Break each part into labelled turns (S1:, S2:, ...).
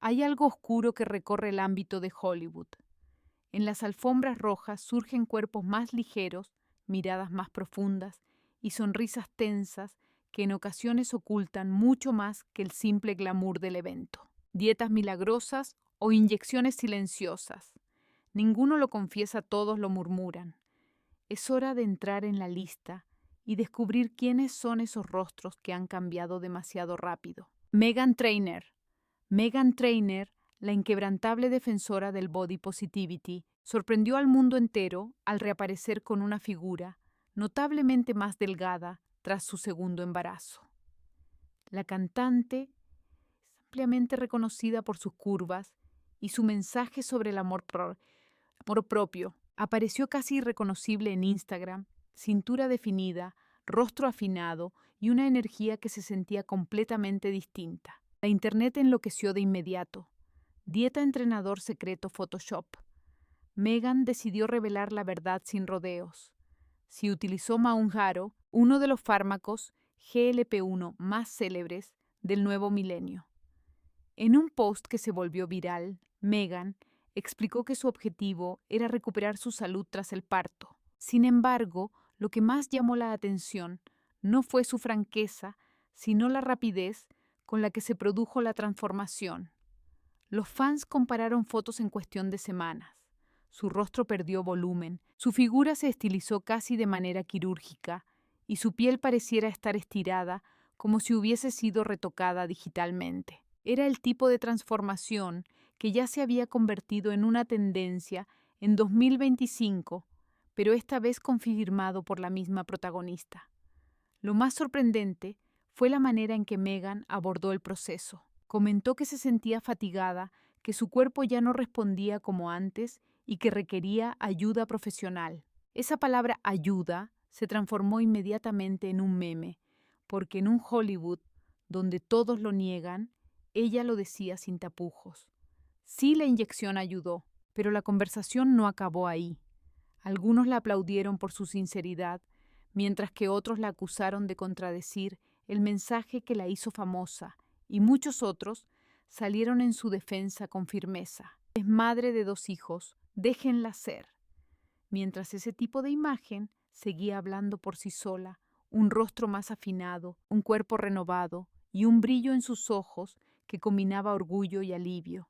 S1: Hay algo oscuro que recorre el ámbito de Hollywood. En las alfombras rojas surgen cuerpos más ligeros, miradas más profundas y sonrisas tensas que en ocasiones ocultan mucho más que el simple glamour del evento. Dietas milagrosas o inyecciones silenciosas. Ninguno lo confiesa, todos lo murmuran. Es hora de entrar en la lista y descubrir quiénes son esos rostros que han cambiado demasiado rápido. Meghan Trainor. Meghan Trainor, la inquebrantable defensora del body positivity, sorprendió al mundo entero al reaparecer con una figura notablemente más delgada tras su segundo embarazo. La cantante es ampliamente reconocida por sus curvas y su mensaje sobre el amor propio. Apareció casi irreconocible en Instagram, cintura definida, rostro afinado y una energía que se sentía completamente distinta. La internet enloqueció de inmediato. Dieta entrenador secreto Photoshop. Meghan decidió revelar la verdad sin rodeos. Si utilizó Mounjaro, uno de los fármacos GLP-1 más célebres del nuevo milenio. En un post que se volvió viral, Meghan explicó que su objetivo era recuperar su salud tras el parto. Sin embargo, lo que más llamó la atención no fue su franqueza, sino la rapidez con la que se produjo la transformación. Los fans compararon fotos en cuestión de semanas. Su rostro perdió volumen, su figura se estilizó casi de manera quirúrgica y su piel pareciera estar estirada como si hubiese sido retocada digitalmente. Era el tipo de transformación que ya se había convertido en una tendencia en 2025, pero esta vez confirmado por la misma protagonista. Lo más sorprendente fue la manera en que Meghan abordó el proceso. Comentó que se sentía fatigada, que su cuerpo ya no respondía como antes y que requería ayuda profesional. Esa palabra ayuda se transformó inmediatamente en un meme, porque en un Hollywood donde todos lo niegan, ella lo decía sin tapujos. Sí, la inyección ayudó, pero la conversación no acabó ahí. Algunos la aplaudieron por su sinceridad, mientras que otros la acusaron de contradecir el mensaje que la hizo famosa, y muchos otros salieron en su defensa con firmeza. Es madre de 2 hijos, déjenla ser. Mientras ese tipo de imagen seguía hablando por sí sola, un rostro más afinado, un cuerpo renovado y un brillo en sus ojos que combinaba orgullo y alivio.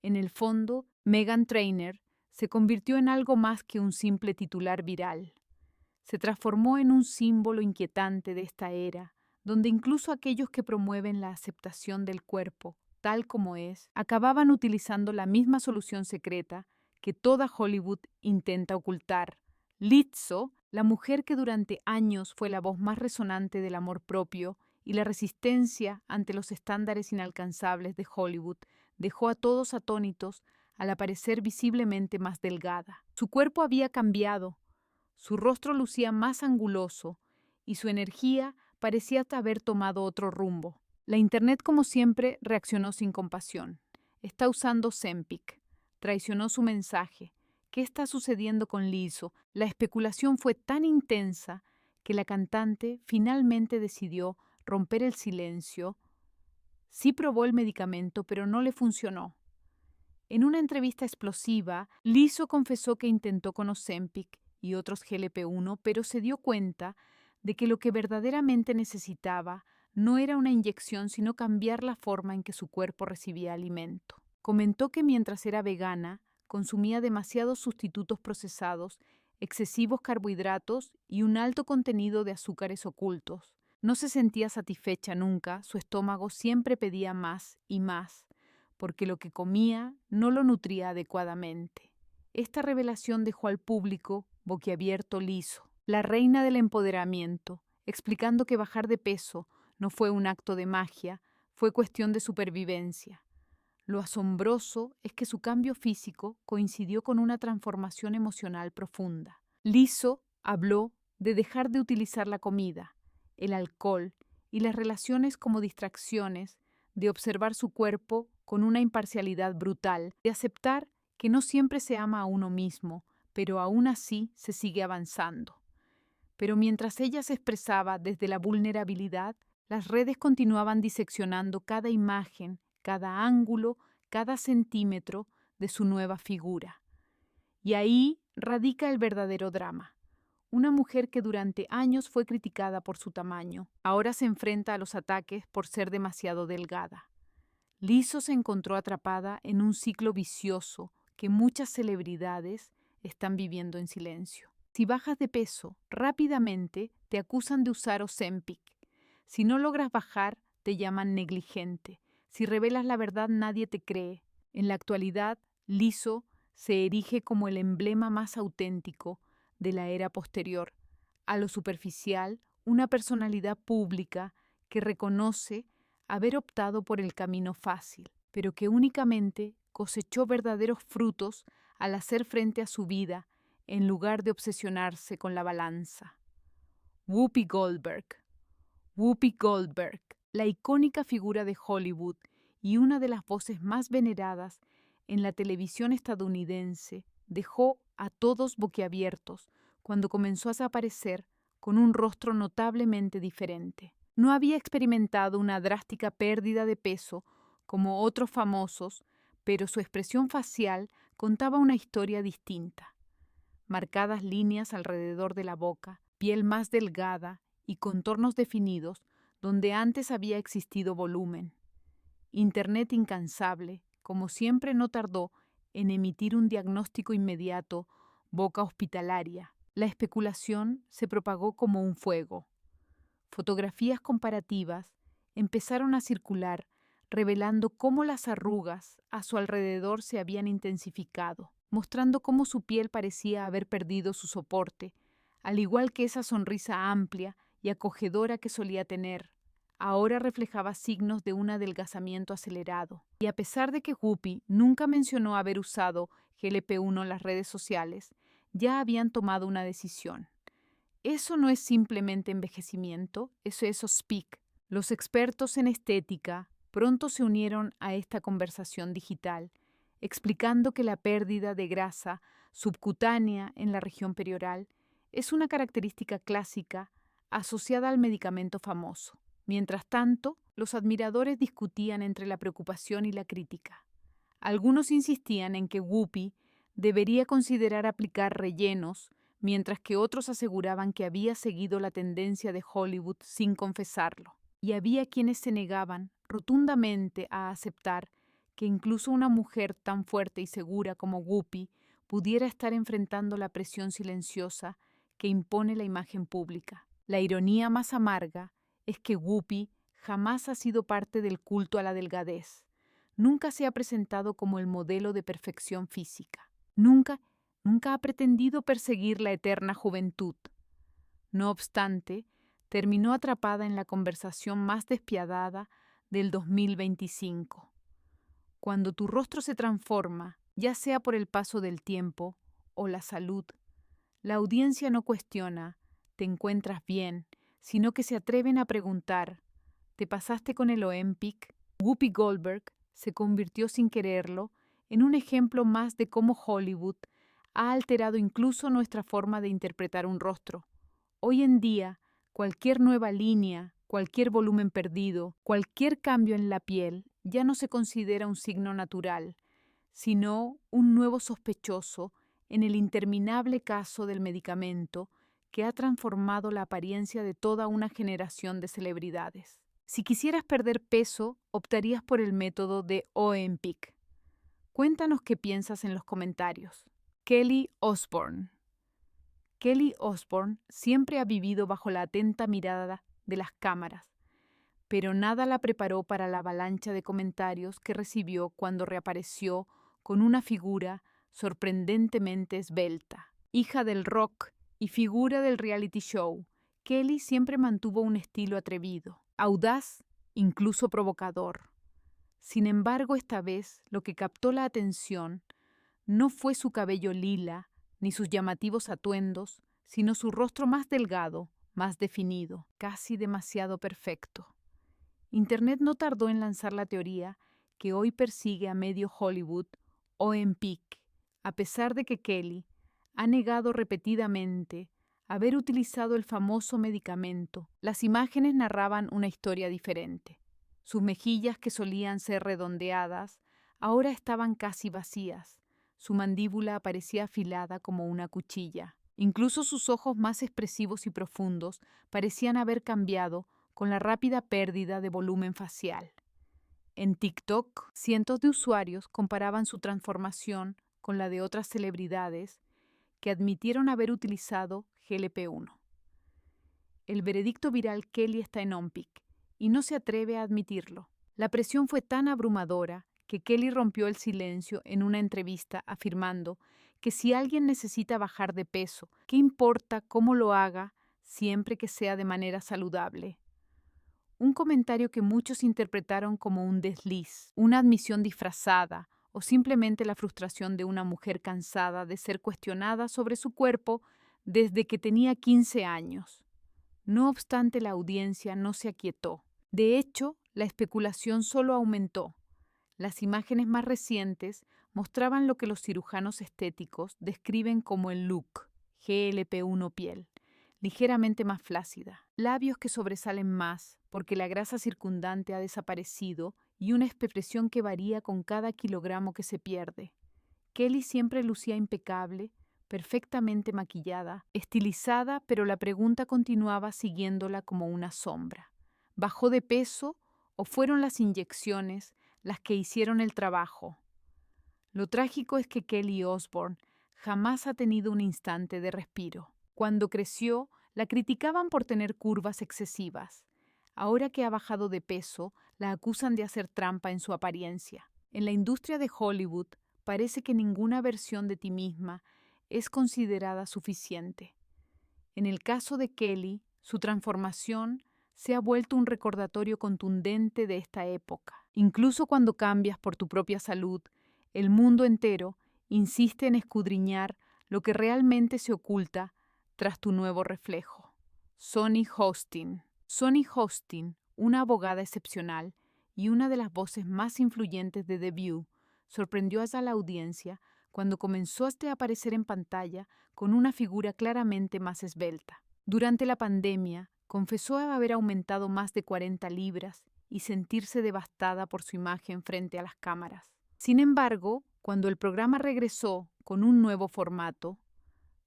S1: En el fondo, Meghan Trainor se convirtió en algo más que un simple titular viral. Se transformó en un símbolo inquietante de esta era, donde incluso aquellos que promueven la aceptación del cuerpo, tal como es, acababan utilizando la misma solución secreta que toda Hollywood intenta ocultar. Lizzo, la mujer que durante años fue la voz más resonante del amor propio y la resistencia ante los estándares inalcanzables de Hollywood, dejó a todos atónitos al aparecer visiblemente más delgada. Su cuerpo había cambiado, su rostro lucía más anguloso y su energía parecía haber tomado otro rumbo. La internet, como siempre, reaccionó sin compasión. Está usando Ozempic. Traicionó su mensaje. ¿Qué está sucediendo con Lizzo? La especulación fue tan intensa que la cantante finalmente decidió romper el silencio. Sí probó el medicamento, pero no le funcionó. En una entrevista explosiva, Lizzo confesó que intentó con Ozempic y otros GLP-1, pero se dio cuenta de que lo que verdaderamente necesitaba no era una inyección, sino cambiar la forma en que su cuerpo recibía alimento. Comentó que mientras era vegana, consumía demasiados sustitutos procesados, excesivos carbohidratos y un alto contenido de azúcares ocultos. No se sentía satisfecha nunca, su estómago siempre pedía más y más, porque lo que comía no lo nutría adecuadamente. Esta revelación dejó al público boquiabierto. Lizzo, la reina del empoderamiento, explicando que bajar de peso no fue un acto de magia, fue cuestión de supervivencia. Lo asombroso es que su cambio físico coincidió con una transformación emocional profunda. Lizzo habló de dejar de utilizar la comida, el alcohol y las relaciones como distracciones, de observar su cuerpo con una imparcialidad brutal, de aceptar que no siempre se ama a uno mismo, pero aún así se sigue avanzando. Pero mientras ella se expresaba desde la vulnerabilidad, las redes continuaban diseccionando cada imagen, cada ángulo, cada centímetro de su nueva figura. Y ahí radica el verdadero drama. Una mujer que durante años fue criticada por su tamaño, ahora se enfrenta a los ataques por ser demasiado delgada. Lizzo se encontró atrapada en un ciclo vicioso que muchas celebridades están viviendo en silencio. Si bajas de peso rápidamente, te acusan de usar Ozempic. Si no logras bajar, te llaman negligente. Si revelas la verdad, nadie te cree. En la actualidad, Lizzo se erige como el emblema más auténtico de la era posterior a lo superficial, una personalidad pública que reconoce haber optado por el camino fácil, pero que únicamente cosechó verdaderos frutos al hacer frente a su vida en lugar de obsesionarse con la balanza. Whoopi Goldberg. Whoopi Goldberg, la icónica figura de Hollywood y una de las voces más veneradas en la televisión estadounidense, dejó a todos boquiabiertos cuando comenzó a aparecer con un rostro notablemente diferente. No había experimentado una drástica pérdida de peso como otros famosos, pero su expresión facial contaba una historia distinta. Marcadas líneas alrededor de la boca, piel más delgada y contornos definidos donde antes había existido volumen. Internet incansable, como siempre, no tardó en emitir un diagnóstico inmediato, boca hospitalaria. La especulación se propagó como un fuego. Fotografías comparativas empezaron a circular, revelando cómo las arrugas a su alrededor se habían intensificado, mostrando cómo su piel parecía haber perdido su soporte, al igual que esa sonrisa amplia y acogedora que solía tener. Ahora reflejaba signos de un adelgazamiento acelerado. Y a pesar de que Whoopi nunca mencionó haber usado GLP-1 en las redes sociales, ya habían tomado una decisión. Eso no es simplemente envejecimiento, eso es Ozempic. Los expertos en estética pronto se unieron a esta conversación digital, explicando que la pérdida de grasa subcutánea en la región perioral es una característica clásica asociada al medicamento famoso. Mientras tanto, los admiradores discutían entre la preocupación y la crítica. Algunos insistían en que Whoopi debería considerar aplicar rellenos, mientras que otros aseguraban que había seguido la tendencia de Hollywood sin confesarlo. Y había quienes se negaban rotundamente a aceptar que incluso una mujer tan fuerte y segura como Whoopi pudiera estar enfrentando la presión silenciosa que impone la imagen pública. La ironía más amarga es que Whoopi jamás ha sido parte del culto a la delgadez. Nunca se ha presentado como el modelo de perfección física. Nunca ha pretendido perseguir la eterna juventud. No obstante, terminó atrapada en la conversación más despiadada del 2025. Cuando tu rostro se transforma, ya sea por el paso del tiempo o la salud, la audiencia no cuestiona, ¿te encuentras bien?, sino que se atreven a preguntar, ¿te pasaste con el Ozempic? Whoopi Goldberg se convirtió sin quererlo en un ejemplo más de cómo Hollywood ha alterado incluso nuestra forma de interpretar un rostro. Hoy en día, cualquier nueva línea, cualquier volumen perdido, cualquier cambio en la piel ya no se considera un signo natural, sino un nuevo sospechoso en el interminable caso del medicamento que ha transformado la apariencia de toda una generación de celebridades. Si quisieras perder peso, optarías por el método de Ozempic. Cuéntanos qué piensas en los comentarios. Kelly Osbourne. Kelly Osbourne siempre ha vivido bajo la atenta mirada de las cámaras, pero nada la preparó para la avalancha de comentarios que recibió cuando reapareció con una figura sorprendentemente esbelta. Hija del rock y figura del reality show, Kelly siempre mantuvo un estilo atrevido, audaz, incluso provocador. Sin embargo, esta vez lo que captó la atención no fue su cabello lila ni sus llamativos atuendos, sino su rostro más delgado, más definido, casi demasiado perfecto. Internet no tardó en lanzar la teoría que hoy persigue a medio Hollywood, Ozempic, a pesar de que Kelly ha negado repetidamente haber utilizado el famoso medicamento. Las imágenes narraban una historia diferente. Sus mejillas, que solían ser redondeadas, ahora estaban casi vacías. Su mandíbula parecía afilada como una cuchilla. Incluso sus ojos más expresivos y profundos parecían haber cambiado con la rápida pérdida de volumen facial. En TikTok, cientos de usuarios comparaban su transformación con la de otras celebridades que admitieron haber utilizado GLP-1. El veredicto viral Kelly está en on-peak y no se atreve a admitirlo. La presión fue tan abrumadora que Kelly rompió el silencio en una entrevista afirmando que si alguien necesita bajar de peso, ¿qué importa cómo lo haga siempre que sea de manera saludable? Un comentario que muchos interpretaron como un desliz, una admisión disfrazada o simplemente la frustración de una mujer cansada de ser cuestionada sobre su cuerpo desde que tenía 15 años. No obstante, la audiencia no se aquietó. De hecho, la especulación solo aumentó. Las imágenes más recientes mostraban lo que los cirujanos estéticos describen como el look GLP-1 piel, ligeramente más flácida, labios que sobresalen más porque la grasa circundante ha desaparecido y una expresión que varía con cada kilogramo que se pierde. Kelly siempre lucía impecable, perfectamente maquillada, estilizada, pero la pregunta continuaba siguiéndola como una sombra. ¿Bajó de peso o fueron las inyecciones las que hicieron el trabajo? Lo trágico es que Kelly Osbourne jamás ha tenido un instante de respiro. Cuando creció, la criticaban por tener curvas excesivas. Ahora que ha bajado de peso, la acusan de hacer trampa en su apariencia. En la industria de Hollywood, parece que ninguna versión de ti misma es considerada suficiente. En el caso de Kelly, su transformación se ha vuelto un recordatorio contundente de esta época. Incluso cuando cambias por tu propia salud, el mundo entero insiste en escudriñar lo que realmente se oculta tras tu nuevo reflejo. Sonny Hostin. Sonny Hostin, una abogada excepcional y una de las voces más influyentes de The View, sorprendió a la audiencia cuando comenzó a aparecer en pantalla con una figura claramente más esbelta. Durante la pandemia, confesó haber aumentado más de 40 libras y sentirse devastada por su imagen frente a las cámaras. Sin embargo, cuando el programa regresó con un nuevo formato,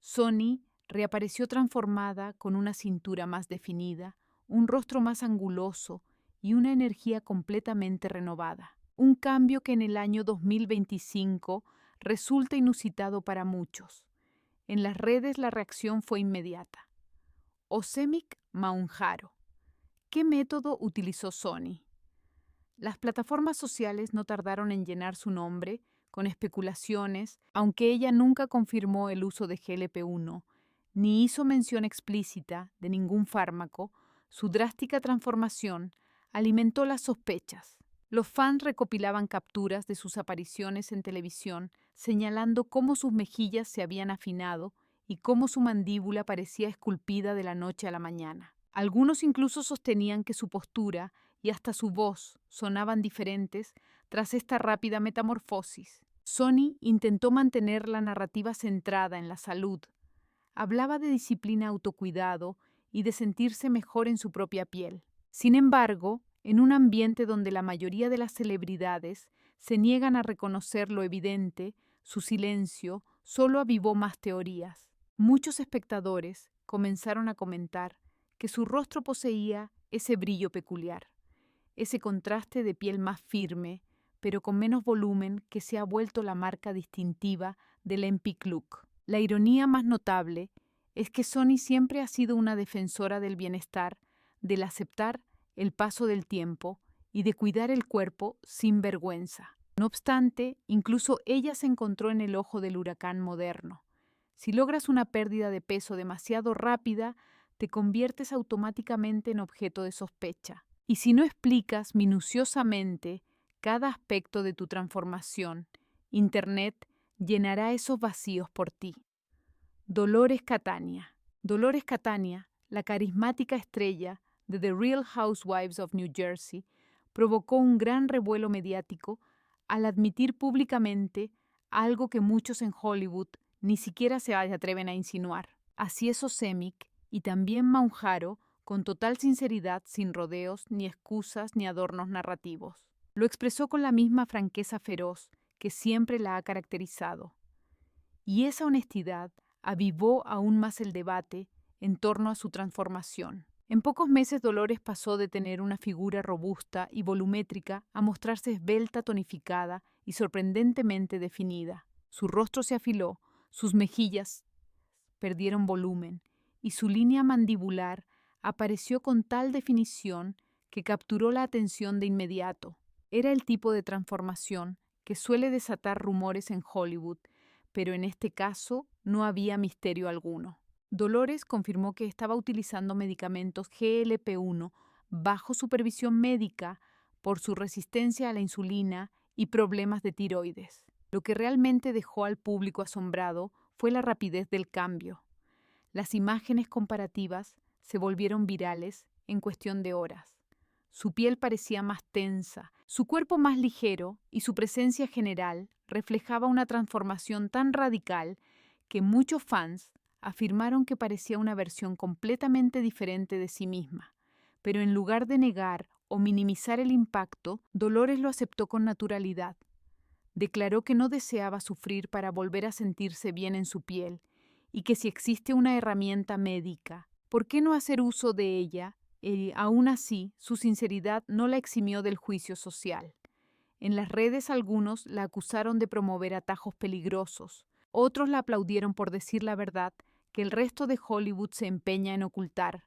S1: Sonny reapareció transformada con una cintura más definida, un rostro más anguloso y una energía completamente renovada. Un cambio que en el año 2025 resulta inusitado para muchos. En las redes la reacción fue inmediata. Ozempic Manjaro. ¿Qué método utilizó Sonny? Las plataformas sociales no tardaron en llenar su nombre con especulaciones, aunque ella nunca confirmó el uso de GLP-1, ni hizo mención explícita de ningún fármaco. Su drástica transformación alimentó las sospechas. Los fans recopilaban capturas de sus apariciones en televisión, señalando cómo sus mejillas se habían afinado y cómo su mandíbula parecía esculpida de la noche a la mañana. Algunos incluso sostenían que su postura y hasta su voz sonaban diferentes tras esta rápida metamorfosis. Sonny intentó mantener la narrativa centrada en la salud. Hablaba de disciplina, autocuidado y de sentirse mejor en su propia piel. Sin embargo, en un ambiente donde la mayoría de las celebridades se niegan a reconocer lo evidente, su silencio solo avivó más teorías. Muchos espectadores comenzaron a comentar que su rostro poseía ese brillo peculiar, ese contraste de piel más firme, pero con menos volumen que se ha vuelto la marca distintiva del Empic Look. La ironía más notable es que Sonny siempre ha sido una defensora del bienestar, del aceptar el paso del tiempo y de cuidar el cuerpo sin vergüenza. No obstante, incluso ella se encontró en el ojo del huracán moderno. Si logras una pérdida de peso demasiado rápida, te conviertes automáticamente en objeto de sospecha. Y si no explicas minuciosamente cada aspecto de tu transformación, Internet llenará esos vacíos por ti. Dolores Catania. Dolores Catania, la carismática estrella de The Real Housewives of New Jersey, provocó un gran revuelo mediático al admitir públicamente algo que muchos en Hollywood ni siquiera se atreven a insinuar. Así es Ozempic y también Manjaro, con total sinceridad, sin rodeos, ni excusas, ni adornos narrativos. Lo expresó con la misma franqueza feroz que siempre la ha caracterizado. Y esa honestidad avivó aún más el debate en torno a su transformación. En pocos meses Dolores pasó de tener una figura robusta y volumétrica a mostrarse esbelta, tonificada y sorprendentemente definida. Su rostro se afiló, sus mejillas perdieron volumen y su línea mandibular apareció con tal definición que capturó la atención de inmediato. Era el tipo de transformación que suele desatar rumores en Hollywood, pero en este caso no había misterio alguno. Dolores confirmó que estaba utilizando medicamentos GLP-1 bajo supervisión médica por su resistencia a la insulina y problemas de tiroides. Lo que realmente dejó al público asombrado fue la rapidez del cambio. Las imágenes comparativas se volvieron virales en cuestión de horas. Su piel parecía más tensa, su cuerpo más ligero y su presencia general reflejaba una transformación tan radical que muchos fans afirmaron que parecía una versión completamente diferente de sí misma. Pero en lugar de negar o minimizar el impacto, Dolores lo aceptó con naturalidad. Declaró que no deseaba sufrir para volver a sentirse bien en su piel y que si existe una herramienta médica, ¿por qué no hacer uso de ella? Y aún así, su sinceridad no la eximió del juicio social. En las redes algunos la acusaron de promover atajos peligrosos, otros la aplaudieron por decir la verdad que el resto de Hollywood se empeña en ocultar,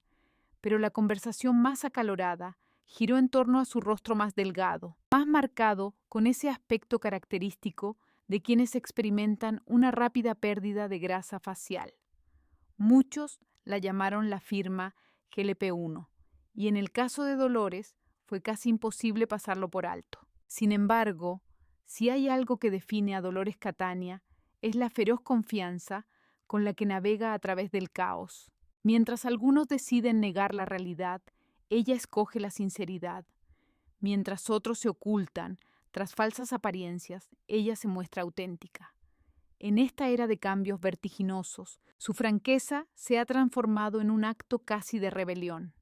S1: pero la conversación más acalorada giró en torno a su rostro más delgado, más marcado con ese aspecto característico de quienes experimentan una rápida pérdida de grasa facial. Muchos la llamaron la firma GLP-1, y en el caso de Dolores fue casi imposible pasarlo por alto. Sin embargo, si hay algo que define a Dolores Catania, es la feroz confianza con la que navega a través del caos. Mientras algunos deciden negar la realidad, ella escoge la sinceridad. Mientras otros se ocultan tras falsas apariencias, ella se muestra auténtica. En esta era de cambios vertiginosos, su franqueza se ha transformado en un acto casi de rebelión.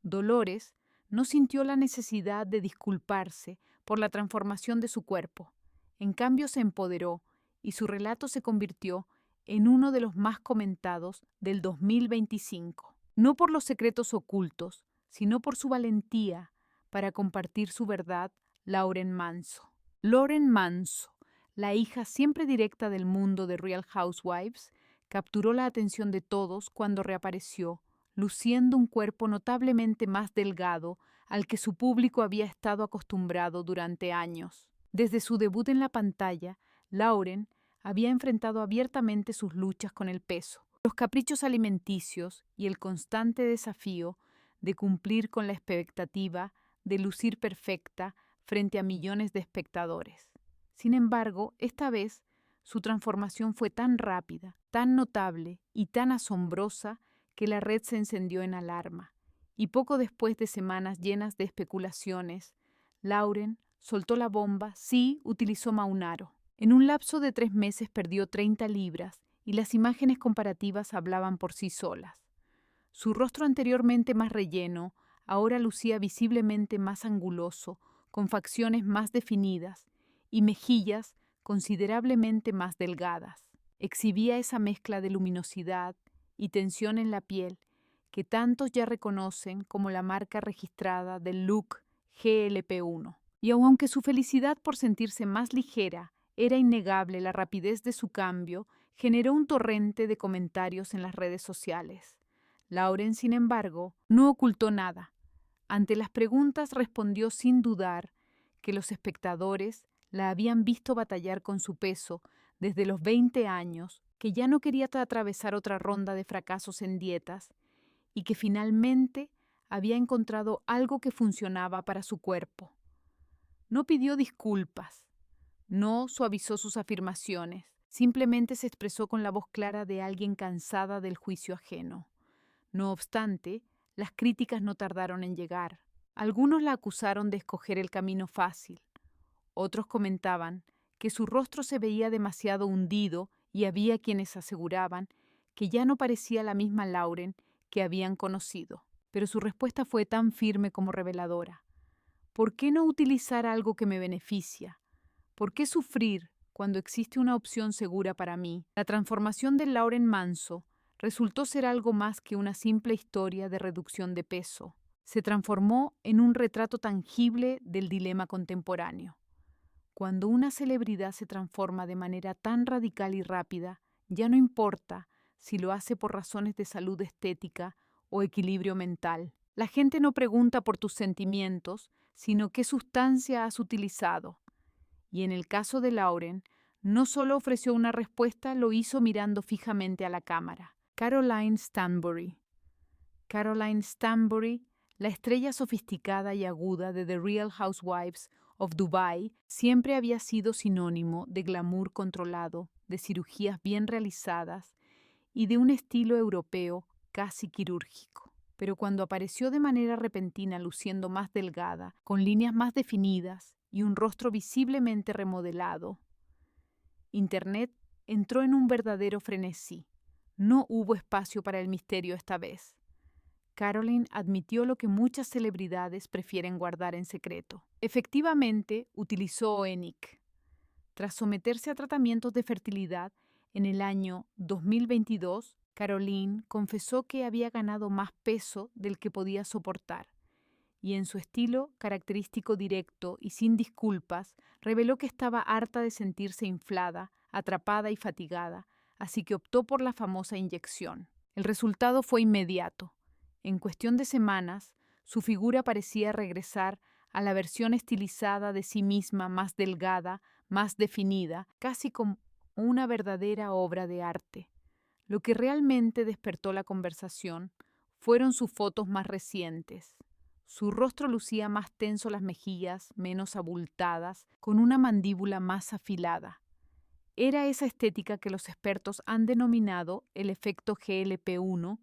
S1: Dolores no sintió la necesidad de disculparse por la transformación de su cuerpo. En cambio se empoderó y su relato se convirtió en uno de los más comentados del 2025. No por los secretos ocultos, sino por su valentía para compartir su verdad, Lauren Manso. Lauren Manso, la hija siempre directa del mundo de Real Housewives, capturó la atención de todos cuando reapareció, luciendo un cuerpo notablemente más delgado al que su público había estado acostumbrado durante años. Desde su debut en la pantalla, Lauren había enfrentado abiertamente sus luchas con el peso, los caprichos alimenticios y el constante desafío de cumplir con la expectativa de lucir perfecta frente a millones de espectadores. Sin embargo, esta vez su transformación fue tan rápida, tan notable y tan asombrosa que la red se encendió en alarma, y poco después de semanas llenas de especulaciones, Lauren soltó la bomba, sí utilizó Maunaro. En un lapso de 3 meses perdió 30 libras y las imágenes comparativas hablaban por sí solas. Su rostro anteriormente más relleno, ahora lucía visiblemente más anguloso, con facciones más definidas y mejillas considerablemente más delgadas. Exhibía esa mezcla de luminosidad y tensión en la piel que tantos ya reconocen como la marca registrada del look GLP-1. Y aunque su felicidad por sentirse más ligera era innegable, la rapidez de su cambio generó un torrente de comentarios en las redes sociales. Lauren, sin embargo, no ocultó nada. Ante las preguntas respondió sin dudar que los espectadores la habían visto batallar con su peso desde los 20 años, que ya no quería atravesar otra ronda de fracasos en dietas y que finalmente había encontrado algo que funcionaba para su cuerpo. No pidió disculpas, no suavizó sus afirmaciones, simplemente se expresó con la voz clara de alguien cansada del juicio ajeno. No obstante, las críticas no tardaron en llegar. Algunos la acusaron de escoger el camino fácil. Otros comentaban que su rostro se veía demasiado hundido y había quienes aseguraban que ya no parecía la misma Lauren que habían conocido. Pero su respuesta fue tan firme como reveladora. ¿Por qué no utilizar algo que me beneficia? ¿Por qué sufrir cuando existe una opción segura para mí? La transformación de Lauren Manso resultó ser algo más que una simple historia de reducción de peso. Se transformó en un retrato tangible del dilema contemporáneo. Cuando una celebridad se transforma de manera tan radical y rápida, ya no importa si lo hace por razones de salud estética o equilibrio mental. La gente no pregunta por tus sentimientos, sino qué sustancia has utilizado. Y en el caso de Lauren, no solo ofreció una respuesta, lo hizo mirando fijamente a la cámara. Caroline Stanbury. Caroline Stanbury, la estrella sofisticada y aguda de The Real Housewives of Dubai, siempre había sido sinónimo de glamour controlado, de cirugías bien realizadas y de un estilo europeo casi quirúrgico. Pero cuando apareció de manera repentina luciendo más delgada, con líneas más definidas y un rostro visiblemente remodelado, Internet entró en un verdadero frenesí. No hubo espacio para el misterio esta vez. Caroline admitió lo que muchas celebridades prefieren guardar en secreto. Efectivamente, utilizó Oenic. Tras someterse a tratamientos de fertilidad en el año 2022, Caroline confesó que había ganado más peso del que podía soportar, y en su estilo característico directo y sin disculpas, reveló que estaba harta de sentirse inflada, atrapada y fatigada, así que optó por la famosa inyección. El resultado fue inmediato. En cuestión de semanas, su figura parecía regresar a la versión estilizada de sí misma, más delgada, más definida, casi como una verdadera obra de arte. Lo que realmente despertó la conversación fueron sus fotos más recientes. Su rostro lucía más tenso, las mejillas menos abultadas, con una mandíbula más afilada. Era esa estética que los expertos han denominado el efecto GLP-1,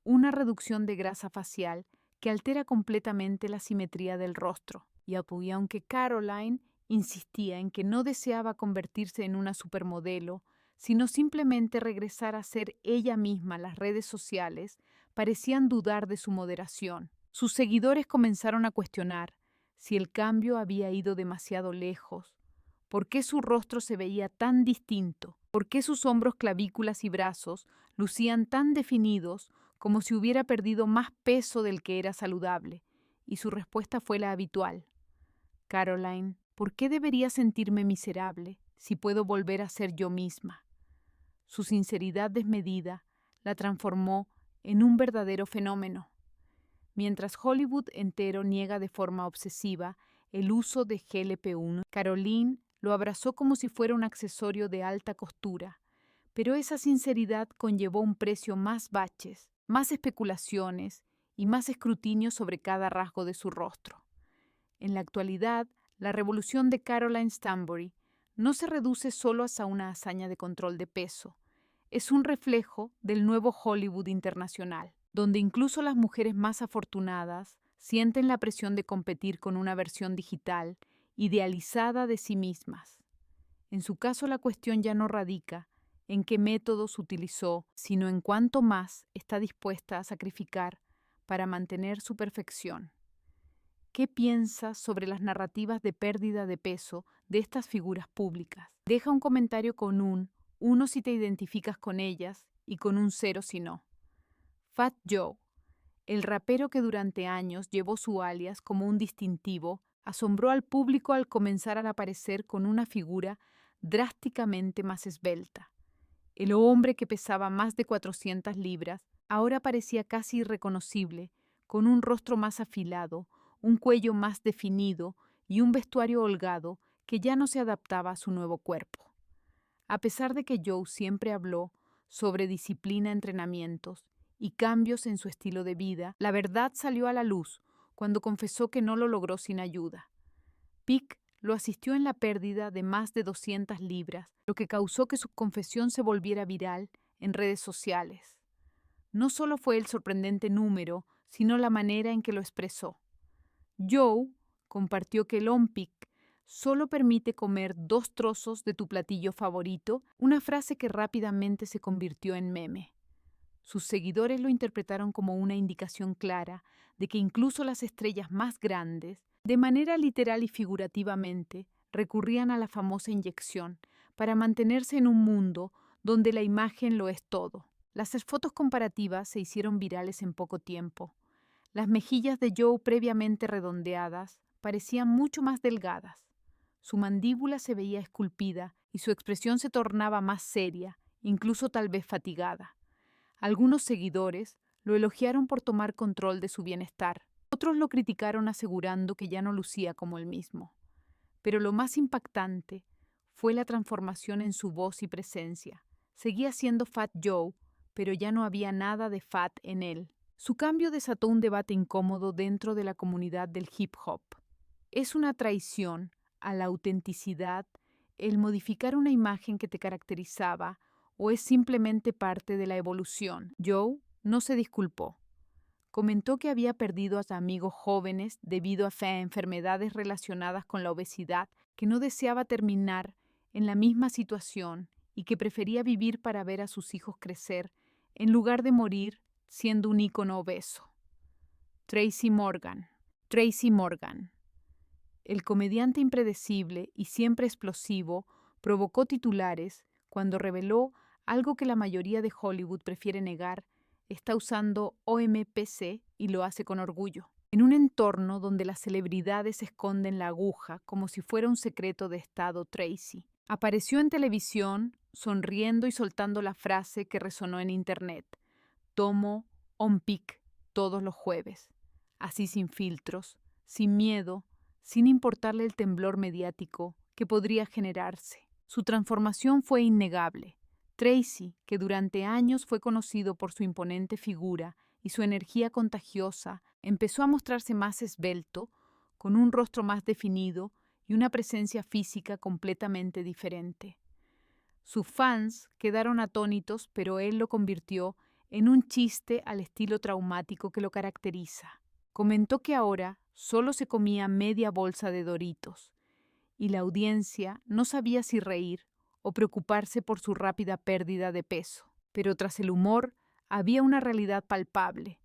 S1: una reducción de grasa facial que altera completamente la simetría del rostro. Y aunque Caroline insistía en que no deseaba convertirse en una supermodelo, sino simplemente regresar a ser ella misma, las redes sociales parecían dudar de su moderación. Sus seguidores comenzaron a cuestionar si el cambio había ido demasiado lejos. ¿Por qué su rostro se veía tan distinto? ¿Por qué sus hombros, clavículas y brazos lucían tan definidos como si hubiera perdido más peso del que era saludable? Y su respuesta fue la habitual. Caroline, ¿por qué debería sentirme miserable si puedo volver a ser yo misma? Su sinceridad desmedida la transformó en un verdadero fenómeno. Mientras Hollywood entero niega de forma obsesiva el uso de GLP-1, Caroline lo abrazó como si fuera un accesorio de alta costura, pero esa sinceridad conllevó un precio: más baches, más especulaciones y más escrutinio sobre cada rasgo de su rostro. En la actualidad, la revolución de Caroline Stanbury no se reduce solo a una hazaña de control de peso, es un reflejo del nuevo Hollywood internacional, donde incluso las mujeres más afortunadas sienten la presión de competir con una versión digital idealizada de sí mismas. En su caso, la cuestión ya no radica en qué métodos utilizó, sino en cuánto más está dispuesta a sacrificar para mantener su perfección. ¿Qué piensas sobre las narrativas de pérdida de peso de estas figuras públicas? Deja un comentario con un 1 si te identificas con ellas y con un 0 si no. Fat Joe, el rapero que durante años llevó su alias como un distintivo, asombró al público al comenzar a aparecer con una figura drásticamente más esbelta. El hombre que pesaba más de 400 libras ahora parecía casi irreconocible, con un rostro más afilado, un cuello más definido y un vestuario holgado que ya no se adaptaba a su nuevo cuerpo. A pesar de que Joe siempre habló sobre disciplina, entrenamientos y cambios en su estilo de vida, la verdad salió a la luz cuando confesó que no lo logró sin ayuda. Pic lo asistió en la pérdida de más de 200 libras, lo que causó que su confesión se volviera viral en redes sociales. No solo fue el sorprendente número, sino la manera en que lo expresó. Joe compartió que el on-pic solo permite comer 2 trozos de tu platillo favorito, una frase que rápidamente se convirtió en meme. Sus seguidores lo interpretaron como una indicación clara de que incluso las estrellas más grandes De manera literal y figurativamente, recurrían a la famosa inyección para mantenerse en un mundo donde la imagen lo es todo. Las fotos comparativas se hicieron virales en poco tiempo. Las mejillas de Joe, previamente redondeadas, parecían mucho más delgadas. Su mandíbula se veía esculpida y su expresión se tornaba más seria, incluso tal vez fatigada. Algunos seguidores lo elogiaron por tomar control de su bienestar. Otros lo criticaron asegurando que ya no lucía como él mismo. Pero lo más impactante fue la transformación en su voz y presencia. Seguía siendo Fat Joe, pero ya no había nada de Fat en él. Su cambio desató un debate incómodo dentro de la comunidad del hip hop. ¿Es una traición a la autenticidad el modificar una imagen que te caracterizaba o es simplemente parte de la evolución? Joe no se disculpó. Comentó que había perdido a amigos jóvenes debido a enfermedades relacionadas con la obesidad, que no deseaba terminar en la misma situación y que prefería vivir para ver a sus hijos crecer en lugar de morir siendo un ícono obeso. Tracy Morgan. Tracy Morgan. El comediante impredecible y siempre explosivo provocó titulares cuando reveló algo que la mayoría de Hollywood prefiere negar. Está usando OMPC y lo hace con orgullo. En un entorno donde las celebridades esconden la aguja como si fuera un secreto de estado, Tracy apareció en televisión sonriendo y soltando la frase que resonó en internet: tomo Ozempic todos los jueves. Así sin filtros, sin miedo, sin importarle el temblor mediático que podría generarse. Su transformación fue innegable. Tracy, que durante años fue conocido por su imponente figura y su energía contagiosa, empezó a mostrarse más esbelto, con un rostro más definido y una presencia física completamente diferente. Sus fans quedaron atónitos, pero él lo convirtió en un chiste al estilo traumático que lo caracteriza. Comentó que ahora solo se comía media bolsa de Doritos, y la audiencia no sabía si reír o preocuparse por su rápida pérdida de peso. Pero tras el humor había una realidad palpable.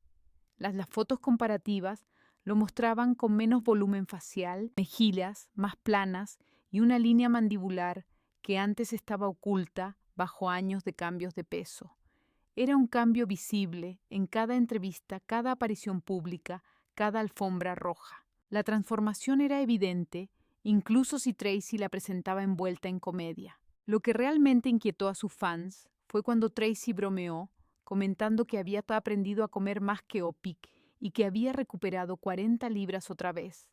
S1: Las fotos comparativas lo mostraban con menos volumen facial, mejillas más planas y una línea mandibular que antes estaba oculta bajo años de cambios de peso. Era un cambio visible en cada entrevista, cada aparición pública, cada alfombra roja. La transformación era evidente, incluso si Tracy la presentaba envuelta en comedia. Lo que realmente inquietó a sus fans fue cuando Tracy bromeó, comentando que había aprendido a comer más que Ozempic y que había recuperado 40 libras otra vez.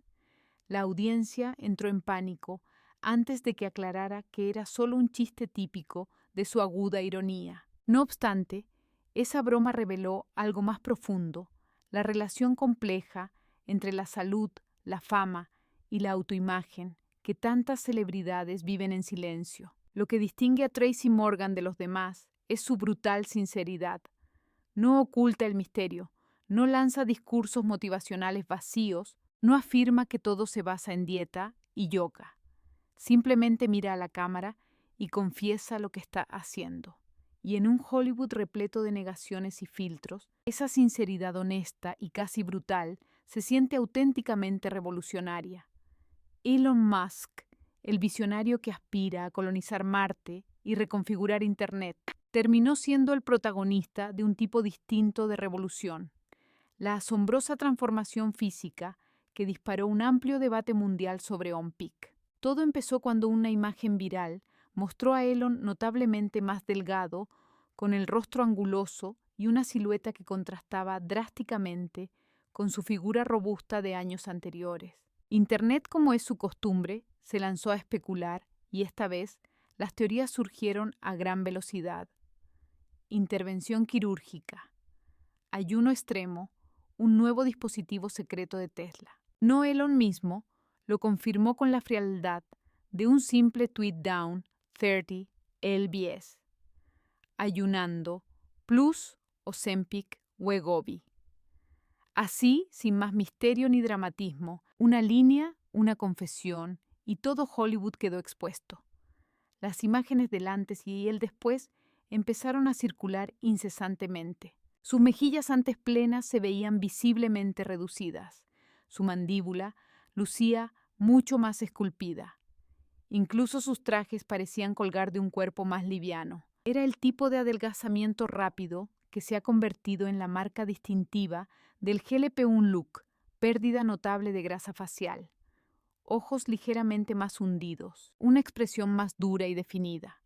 S1: La audiencia entró en pánico antes de que aclarara que era solo un chiste típico de su aguda ironía. No obstante, esa broma reveló algo más profundo: la relación compleja entre la salud, la fama y la autoimagen que tantas celebridades viven en silencio. Lo que distingue a Tracy Morgan de los demás es su brutal sinceridad. No oculta el misterio, no lanza discursos motivacionales vacíos, no afirma que todo se basa en dieta y yoga. Simplemente mira a la cámara y confiesa lo que está haciendo. Y en un Hollywood repleto de negaciones y filtros, esa sinceridad honesta y casi brutal se siente auténticamente revolucionaria. Elon Musk, el visionario que aspira a colonizar Marte y reconfigurar Internet, terminó siendo el protagonista de un tipo distinto de revolución: la asombrosa transformación física que disparó un amplio debate mundial sobre Ozempic. Todo empezó cuando una imagen viral mostró a Elon notablemente más delgado, con el rostro anguloso y una silueta que contrastaba drásticamente con su figura robusta de años anteriores. Internet, como es su costumbre, se lanzó a especular y esta vez las teorías surgieron a gran velocidad. Intervención quirúrgica, ayuno extremo, un nuevo dispositivo secreto de Tesla. No Elon mismo lo confirmó con la frialdad de un simple tweet down 30 lbs. Ayunando, plus Ozempic Wegovy. Así, sin más misterio ni dramatismo, una línea, una confesión, y todo Hollywood quedó expuesto. Las imágenes del antes y el después empezaron a circular incesantemente. Sus mejillas antes plenas se veían visiblemente reducidas. Su mandíbula lucía mucho más esculpida. Incluso sus trajes parecían colgar de un cuerpo más liviano. Era el tipo de adelgazamiento rápido que se ha convertido en la marca distintiva del GLP-1 look, pérdida notable de grasa facial, ojos ligeramente más hundidos, una expresión más dura y definida.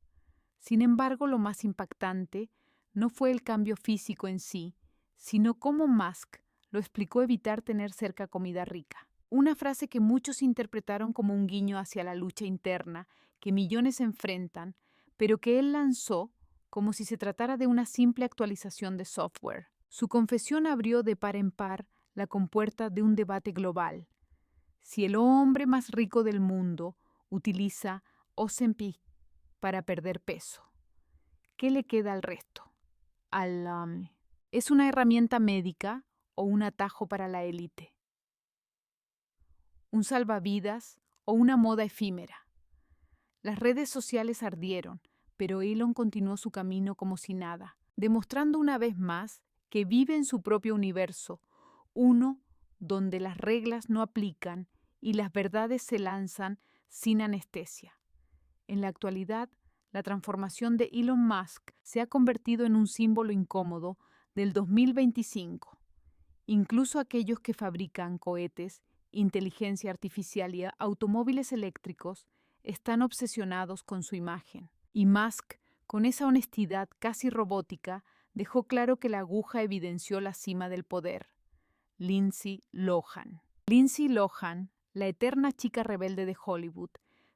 S1: Sin embargo, lo más impactante no fue el cambio físico en sí, sino cómo Musk lo explicó evitar tener cerca comida rica. Una frase que muchos interpretaron como un guiño hacia la lucha interna que millones enfrentan, pero que él lanzó como si se tratara de una simple actualización de software. Su confesión abrió de par en par la compuerta de un debate global. Si el hombre más rico del mundo utiliza Ozempic para perder peso, ¿qué le queda al resto? ¿Es una herramienta médica o un atajo para la élite? ¿Un salvavidas o una moda efímera? Las redes sociales ardieron, pero Elon continuó su camino como si nada, demostrando una vez más que vive en su propio universo, uno donde las reglas no aplican y las verdades se lanzan sin anestesia. En la actualidad, la transformación de Elon Musk se ha convertido en un símbolo incómodo del 2025. Incluso aquellos que fabrican cohetes, inteligencia artificial y automóviles eléctricos están obsesionados con su imagen. Y Musk, con esa honestidad casi robótica, dejó claro que la aguja evidenció la cima del poder. Lindsay Lohan. Lindsay Lohan, la eterna chica rebelde de Hollywood,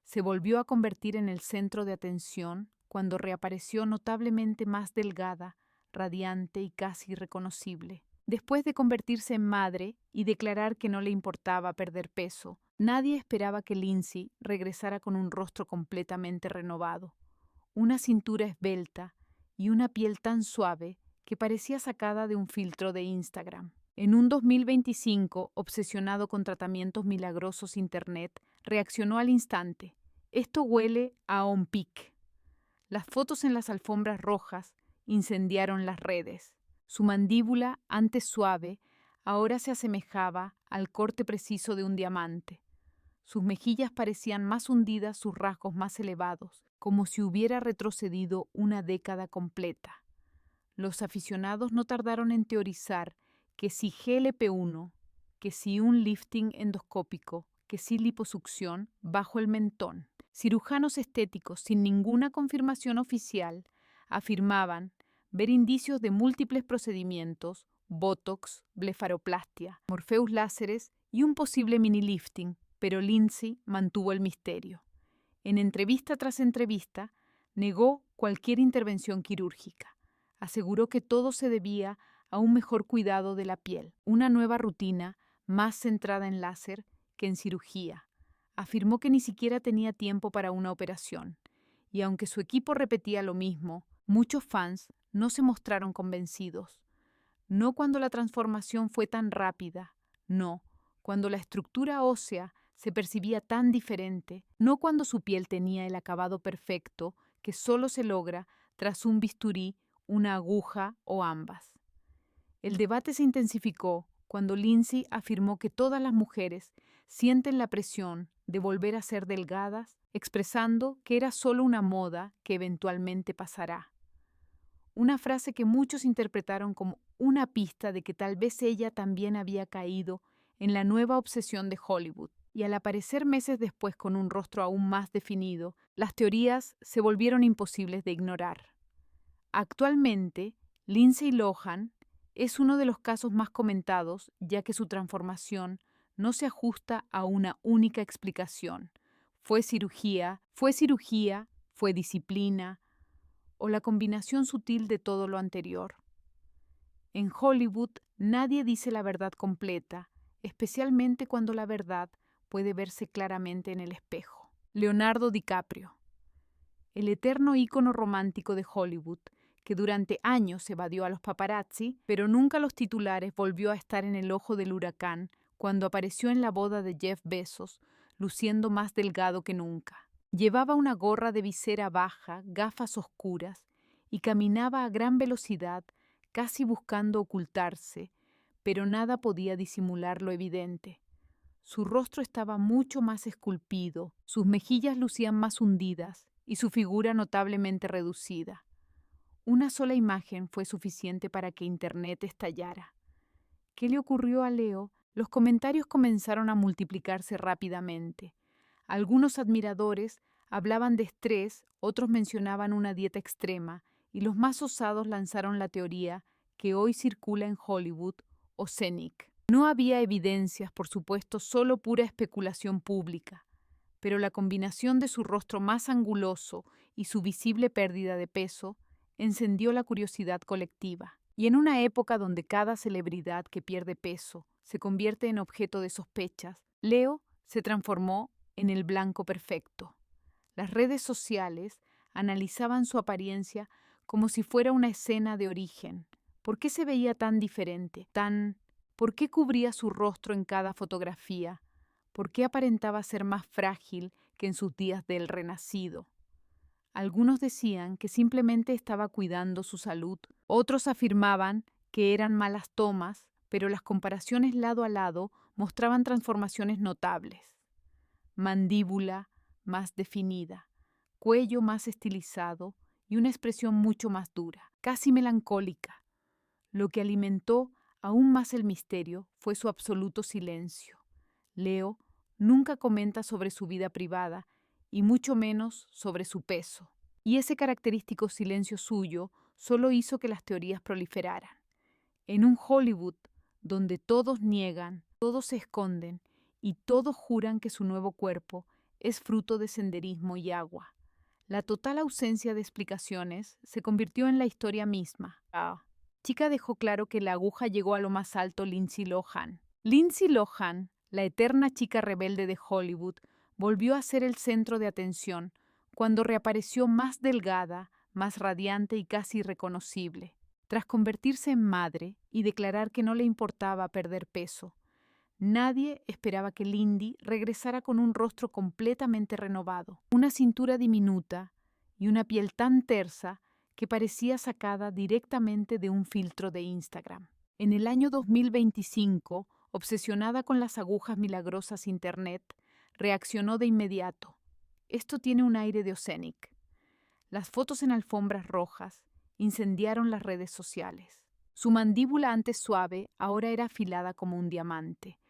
S1: se volvió a convertir en el centro de atención cuando reapareció notablemente más delgada, radiante y casi irreconocible. Después de convertirse en madre y declarar que no le importaba perder peso, nadie esperaba que Lindsay regresara con un rostro completamente renovado, una cintura esbelta y una piel tan suave que parecía sacada de un filtro de Instagram. En un 2025, obsesionado con tratamientos milagrosos, Internet reaccionó al instante. Esto huele a on-peak. Las fotos en las alfombras rojas incendiaron las redes. Su mandíbula, antes suave, ahora se asemejaba al corte preciso de un diamante. Sus mejillas parecían más hundidas, sus rasgos más elevados, como si hubiera retrocedido una década completa. Los aficionados no tardaron en teorizar que si GLP-1, que si un lifting endoscópico, que si liposucción bajo el mentón. Cirujanos estéticos sin ninguna confirmación oficial afirmaban ver indicios de múltiples procedimientos, botox, blefaroplastia, Morpheus láseres y un posible mini lifting, pero Lindsay mantuvo el misterio. En entrevista tras entrevista, negó cualquier intervención quirúrgica. Aseguró que todo se debía a un mejor cuidado de la piel, una nueva rutina más centrada en láser que en cirugía. Afirmó que ni siquiera tenía tiempo para una operación, y aunque su equipo repetía lo mismo, muchos fans no se mostraron convencidos. No cuando la transformación fue tan rápida, no, cuando la estructura ósea se percibía tan diferente, no cuando su piel tenía el acabado perfecto que solo se logra tras un bisturí, una aguja o ambas. El debate se intensificó cuando Lindsay afirmó que todas las mujeres sienten la presión de volver a ser delgadas, expresando que era solo una moda que eventualmente pasará. Una frase que muchos interpretaron como una pista de que tal vez ella también había caído en la nueva obsesión de Hollywood. Y al aparecer meses después con un rostro aún más definido, las teorías se volvieron imposibles de ignorar. Actualmente, Lindsay Lohan es uno de los casos más comentados, ya que su transformación no se ajusta a una única explicación. Fue cirugía, fue disciplina, o la combinación sutil de todo lo anterior. En Hollywood nadie dice la verdad completa, especialmente cuando la verdad puede verse claramente en el espejo. Leonardo DiCaprio, el eterno ícono romántico de Hollywood, que durante años evadió a los paparazzi, pero nunca los titulares, volvió a estar en el ojo del huracán cuando apareció en la boda de Jeff Bezos, luciendo más delgado que nunca. Llevaba una gorra de visera baja, gafas oscuras, y caminaba a gran velocidad, casi buscando ocultarse, pero nada podía disimular lo evidente. Su rostro estaba mucho más esculpido, sus mejillas lucían más hundidas y su figura notablemente reducida. Una sola imagen fue suficiente para que Internet estallara. ¿Qué le ocurrió a Leo? Los comentarios comenzaron a multiplicarse rápidamente. Algunos admiradores hablaban de estrés, otros mencionaban una dieta extrema, y los más osados lanzaron la teoría que hoy circula en Hollywood, Oceanic. No había evidencias, por supuesto, solo pura especulación pública, pero la combinación de su rostro más anguloso y su visible pérdida de peso encendió la curiosidad colectiva. Y en una época donde cada celebridad que pierde peso se convierte en objeto de sospechas, Leo se transformó en el blanco perfecto. Las redes sociales analizaban su apariencia como si fuera una escena de origen. ¿Por qué se veía tan diferente? ¿Por qué cubría su rostro en cada fotografía? ¿Por qué aparentaba ser más frágil que en sus días del renacido? Algunos decían que simplemente estaba cuidando su salud. Otros afirmaban que eran malas tomas, pero las comparaciones lado a lado mostraban transformaciones notables. Mandíbula más definida, cuello más estilizado y una expresión mucho más dura, casi melancólica. Lo que alimentó aún más el misterio fue su absoluto silencio. Leo nunca comenta sobre su vida privada y mucho menos sobre su peso. Y ese característico silencio suyo solo hizo que las teorías proliferaran. En un Hollywood donde todos niegan, todos se esconden y todos juran que su nuevo cuerpo es fruto de senderismo y agua, la total ausencia de explicaciones se convirtió en la historia misma. La chica dejó claro que la aguja llegó a lo más alto Lindsay Lohan. Lindsay Lohan, la eterna chica rebelde de Hollywood, volvió a ser el centro de atención cuando reapareció más delgada, más radiante y casi irreconocible. Tras convertirse en madre y declarar que no le importaba perder peso, nadie esperaba que Lindy regresara con un rostro completamente renovado, una cintura diminuta y una piel tan tersa que parecía sacada directamente de un filtro de Instagram. En el año 2025, obsesionada con las agujas milagrosas Internet, reaccionó de inmediato. Esto tiene un aire de Oceanic. Las fotos en alfombras rojas incendiaron las redes sociales. Su mandíbula antes suave ahora era afilada como un diamante.